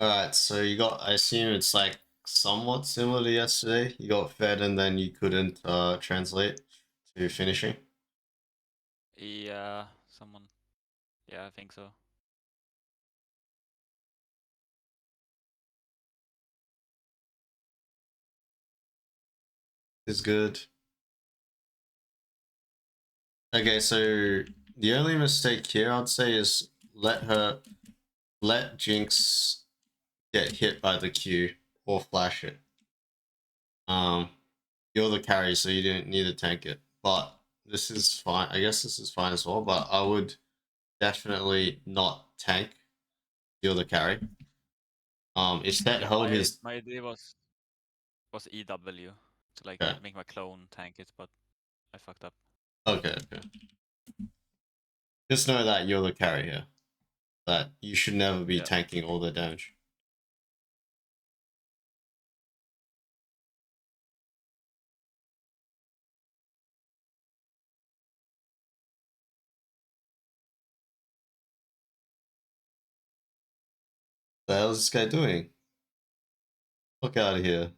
Alright, so you got, I assume it's like somewhat similar to yesterday. You got fed and then you couldn't translate to finishing. Yeah, someone. Yeah, I think so. Is good. Okay, so the only mistake here I'd say is let Jinx get hit by the Q or flash it. Um, you're the carry, so you didn't need to tank it. But this is fine. I guess this is fine as well. But I would definitely not tank. You're the carry. Instead Yeah, hold his. my idea was EW to like Okay, make my clone tank it, but I fucked up. okay. Just know that you're the carry here. That you should never be Yeah. tanking all the damage. What the hell is this guy doing? Look out of here.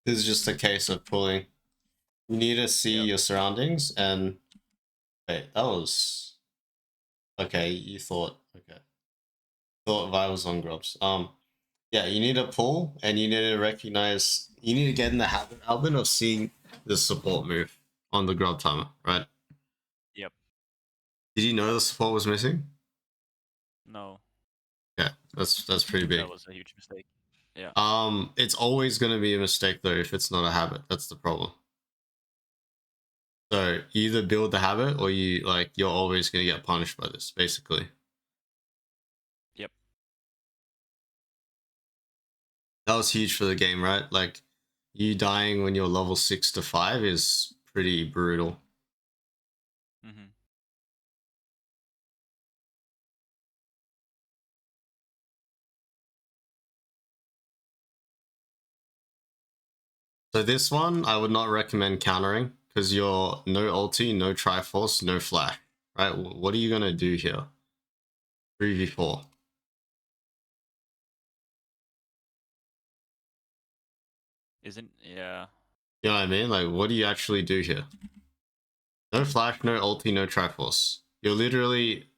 This is just a case of pulling. You need to see Yep. your surroundings and wait, that was okay, you thought okay. Thought Vi was on grubs. Yeah, you need to pull and you need to recognize you need to get in the habit Albin of seeing the support move on the grub timer, right? Yep. Did you know the support was missing? No, Yeah, that's pretty that big. was a huge mistake. Yeah. It's always gonna be a mistake though if it's not a habit. That's the problem. So you either build the habit or you're always gonna get punished by this, basically. Yep. That was huge for the game, right? Like you dying when you're level 6 to 5 is pretty brutal. Mhm. So this one I would not recommend countering because you're no ulti, no triforce, no flash. Right? What are you gonna do here? 3v4. Isn't yeah. You know what I mean? Like what do you actually do here? No flash, no ulti, no triforce. You're literally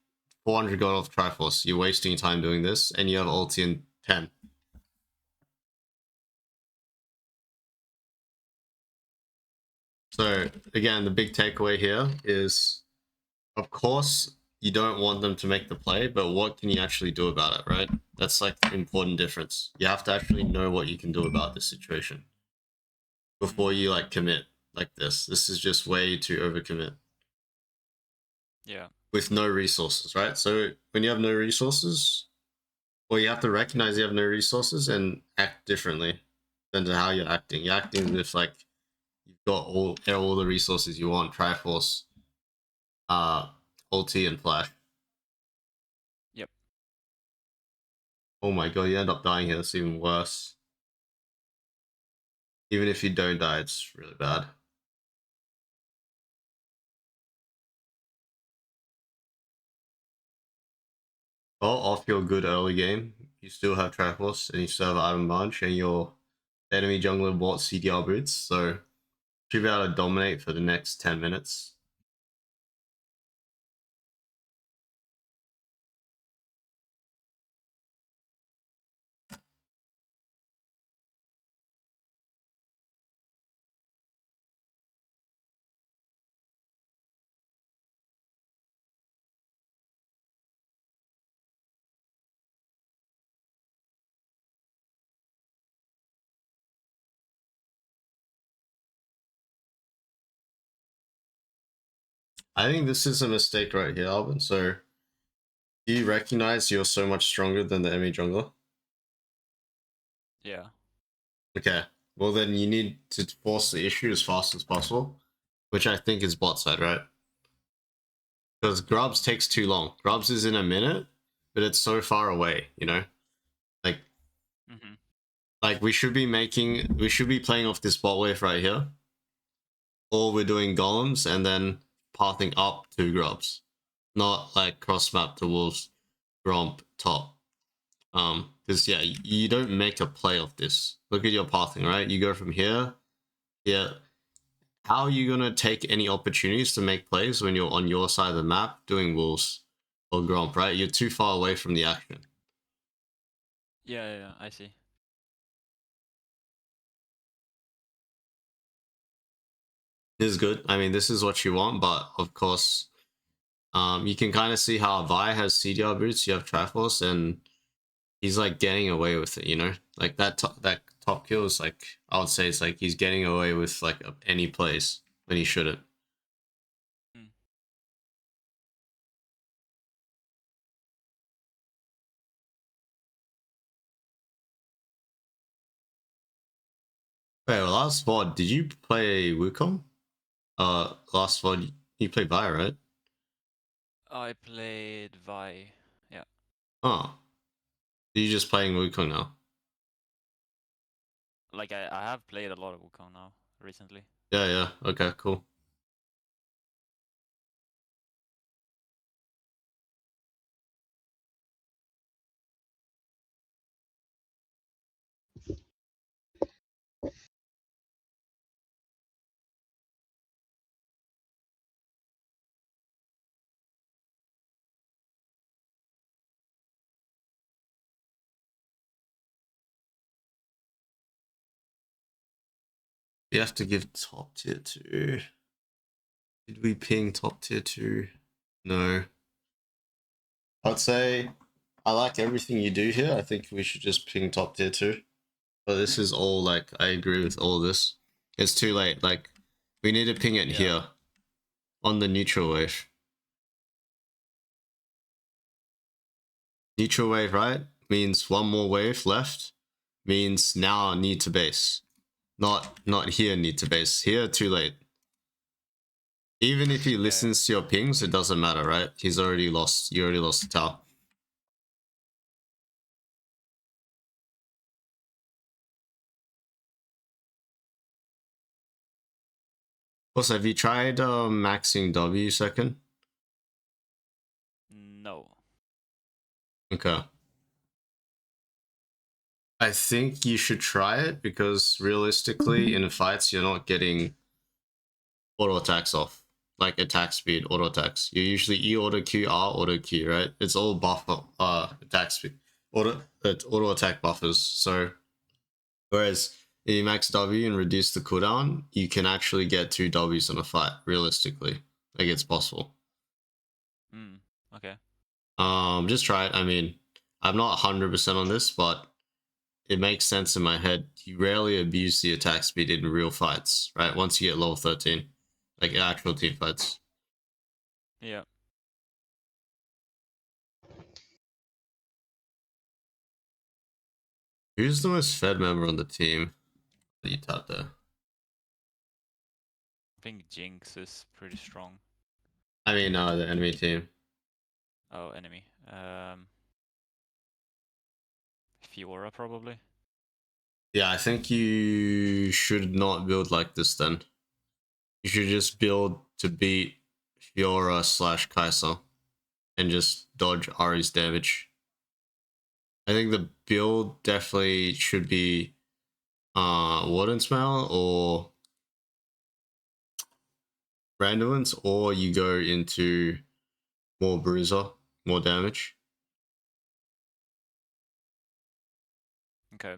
400 gold off triforce. You're wasting time doing this, and you have ulti in 10. So again, the big takeaway here is, of course, you don't want them to make the play, but what can you actually do about it, right? That's like the important difference. You have to actually know what you can do about this situation before Mhm. you like commit like this. This is just way too overcommit Yeah. with no resources, right? So when you have no resources, well, you have to recognize you have no resources and act differently than to how you're acting. You're acting as if like you've got all the resources you want, Triforce, uh, ulti, and flash. Yep. Oh my god, you end up dying here. It's even worse. Even if you don't die, it's really bad. Well, off your good early game, you still have Triforce and you still have Iron Bunch, and your enemy jungler bought CDR boots, so you should be able to dominate for the next 10 minutes. I think this is a mistake right here, Alvin. So, do you recognize you're so much stronger than the enemy jungler? Yeah. Okay. well then you need to force the issue as fast as possible, which I think is bot side, right? Because Grubs takes too long. Grubs is in a minute, but it's so far away, you know? Like, Mm-hmm. like we should be playing off this bot wave right here. Or we're doing golems and then pathing up to Grubs. Not like cross map to Wolves, Gromp, top. Because yeah, you don't make a play of this. Look at your pathing, right? You go from here, here. How are you gonna take any opportunities to make plays when you're on your side of the map doing Wolves or Gromp, right? You're too far away from the action. Yeah, I see. This is good. I mean, this is what you want, but of course, you can kind of see how Vi has CDR boots, you have Triforce, and he's like getting away with it, you know? Like that top kill is like, I would say it's like he's getting away with like any plays when he shouldn't. Mm. Wait, well, last VOD, did you play Wukong? Last VOD, you played Vi, right? I played Vi. Yeah. Oh. You're just playing Wukong now? Like I have played a lot of Wukong now recently. Yeah, yeah. Okay, cool. We have to give top tier 2. Did we ping top tier 2? No. I'd say I like everything you do here. I think we should just ping top tier 2. But this is all like, I agree with all this. It's too late. Like, we need to ping it here on the neutral wave. Neutral wave, right? Means one more wave left. Means now need to base. Not here need to base. Here too late. Even if he listens to your pings, it doesn't matter, right? He's already lost. You already lost the tower. Also, have you tried maxing W second? No. Okay. I think you should try it because realistically, in fights, you're not getting auto attacks off. Like attack speed, auto attacks. You usually E auto Q, R auto Q, right? It's all buffer attack speed. Auto attack buffers. So whereas if you max W and reduce the cooldown, you can actually get 2 Ws in a fight, realistically. Like it's possible. Okay. Just try it. I mean, I'm not 100% on this, but it makes sense in my head. You rarely abuse the attack speed in real fights, right? Once you get level 13, like actual team fights. Yeah. Who's the most fed member on the team that you tapped there? I think Jinx is pretty strong. I mean, the enemy team. Oh, enemy. Fiora probably. Yeah, I think you should not build like this then. You should just build to beat Fiora / Kai'Sa and just dodge Ahri's damage. I think the build definitely should be Warden Smell or Randomance, or you go into more Bruiser, more damage. Okay.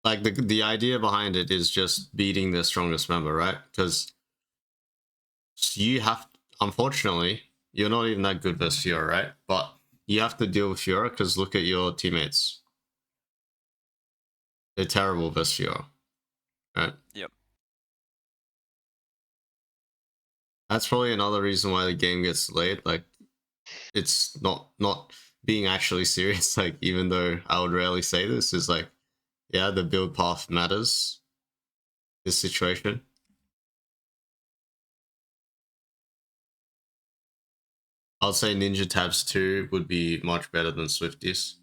Like the idea behind it is just beating the strongest member, right? Because you have, unfortunately, you're not even that good versus Fiora, right? But you have to deal with Fiora because look at your teammates. They're terrible versus Fiora, right? Yep. That's probably another reason why the game gets delayed. Like, it's not being actually serious. Like, even though I would rarely say this, is like Yeah, the build path matters. This situation. I'll say Ninja Tabs 2 would be much better than Swifties.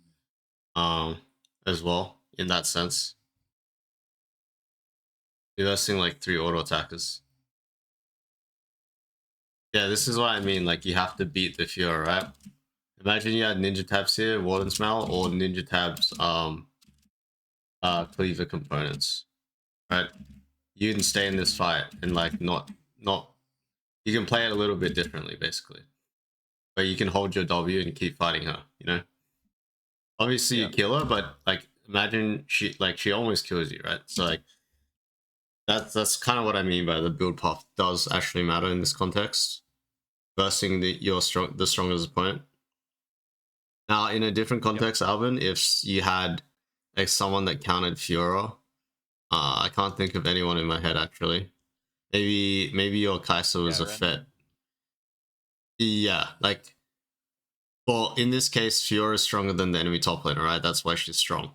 As well, in that sense. Investing like 3 auto attackers. Yeah, this is what I mean. Like, you have to beat the Fiora, right? Imagine you had Ninja Tabs here, Warden's Mail, or Ninja Tabs Cleaver components, right? You can stay in this fight and like not you can play it a little bit differently, basically. But you can hold your W and keep fighting her, you know? Obviously you kill her, but like imagine she almost kills you, right? So like that's kind of what I mean by the build path does actually matter in this context. Versing the strongest opponent. Now in a different context, Alvin, if you had like someone that countered Fiora, I can't think of anyone in my head actually. Maybe your Kai'Sa was a Fett. Yeah, like, well, in this case, Fiora is stronger than the enemy top laner, right? That's why she's strong.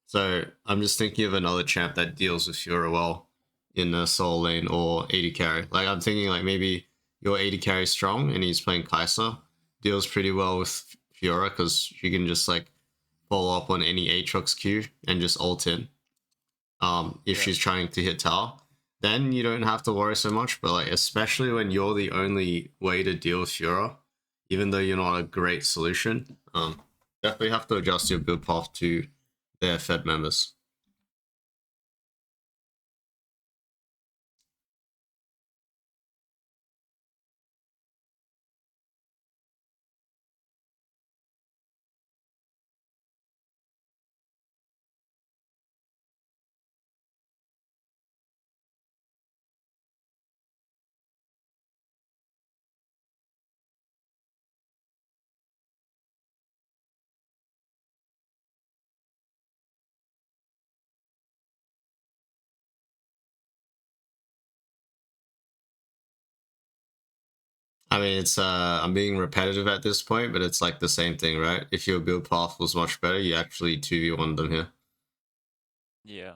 So I'm just thinking of another champ that deals with Fiora well in the soul lane or AD carry. Like, I'm thinking like maybe your AD carry is strong and he's playing Kai'Sa, deals pretty well with Fiora because she can just like follow up on any Aatrox Q and just ult in. If she's trying to hit tower, then you don't have to worry so much. But like, especially when you're the only way to deal with Fiora, even though you're not a great solution, definitely have to adjust your build path to their Fed members. I mean, it's I'm being repetitive at this point, but it's like the same thing, right? If your build path was much better, you actually 2v1 them here. Yeah.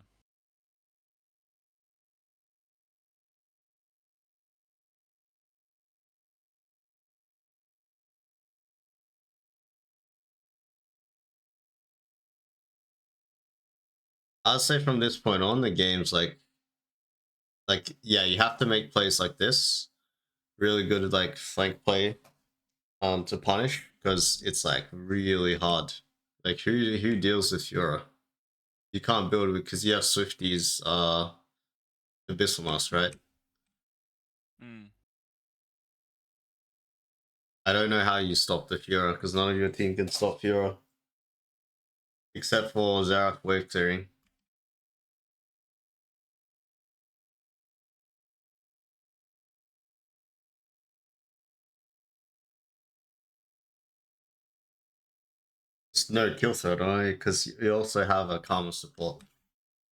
I'll say from this point on, the game's like yeah, you have to make plays like this. Really good at like flank play to punish because it's like really hard. Like who deals with Fiora? You can't build it because you have Swifties Abyssal Mask, right? I don't know how you stop the Fiora because none of your team can stop Fiora. Except for Xerath wave clearing. It's no kill threat, only because you also have a Karma support.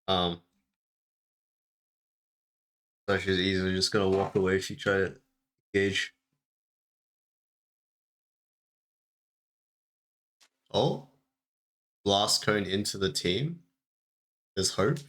So she's easily just gonna walk away if you try to engage. Oh, blast cone into the team. There's hope.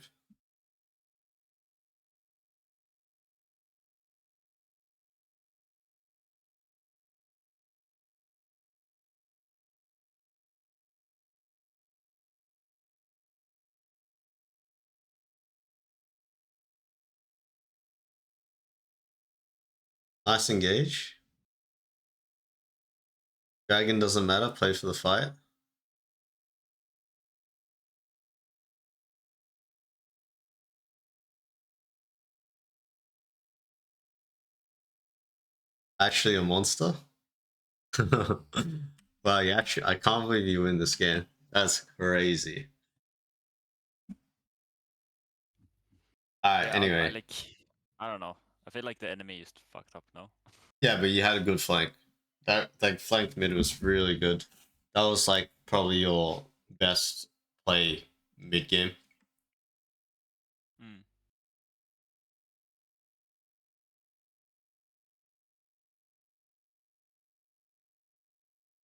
Nice engage. Dragon doesn't matter. Play for the fight. Actually, a monster. Wow, you actually, I can't believe you win this game. That's crazy. Alright, anyway. I don't know. I feel like the enemy is fucked up now. Yeah, but you had a good flank. That like flank mid was really good. That was like probably your best play mid game.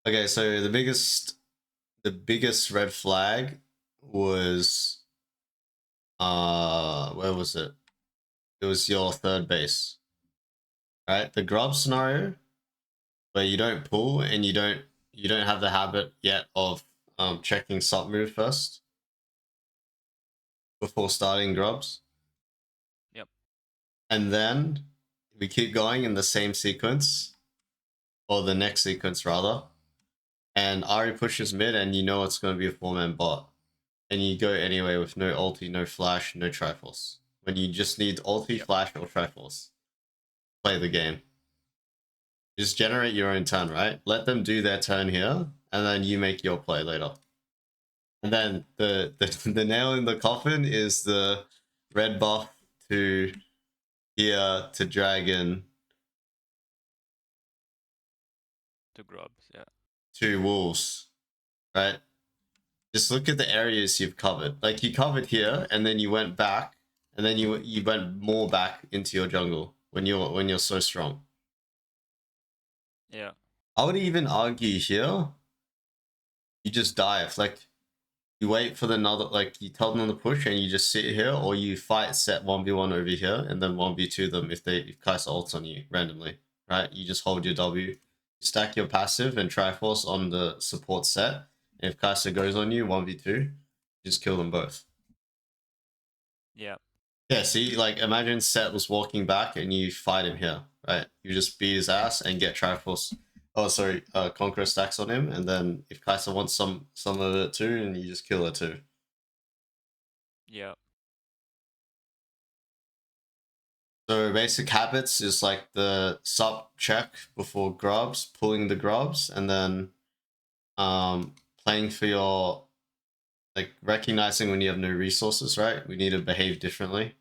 Okay, so the biggest red flag was where was it? It was your third base, right? The grub scenario where you don't pull and you don't have the habit yet of checking sub move first before starting grubs. Yep. And then we keep going in the same sequence, or the next sequence rather. And Ari pushes mid, and you know it's going to be a 4-man bot. And you go anyway with no ulti, no flash, no Triforce. When you just need ulti, flash, or Triforce. Play the game. Just generate your own turn, right? Let them do their turn here, and then you make your play later. And then the nail in the coffin is the red buff to here to dragon To grubs, yeah. to wolves, right? Just look at the areas you've covered. Like you covered here, and then you went back, and then you went more back into your jungle when you're so strong. Yeah. I would even argue here, you just dive. Like you wait for another, like you tell them to push, and you just sit here, or you fight set 1v1 over here, and then 1v2 them if Kai'Sa ults on you randomly, right? You just hold your W, stack your passive and Triforce on the support set. And if Kai'Sa goes on you 1v2, just kill them both. Yeah. Yeah, see, like imagine Set was walking back and you fight him here, right? You just beat his ass and get Triforce. Oh, sorry, Conqueror stacks on him, and then if Kai'Sa wants some of it too, and you just kill her too. Yeah. So basic habits is like the sub check before grubs, pulling the grubs, and then playing for your, like recognizing when you have no resources, right? We need to behave differently.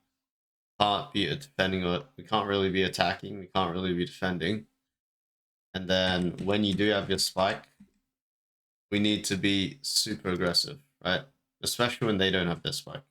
Can't be defending, or we can't really be attacking, we can't really be defending. And then when you do have your spike, we need to be super aggressive, right? Especially when they don't have their spike.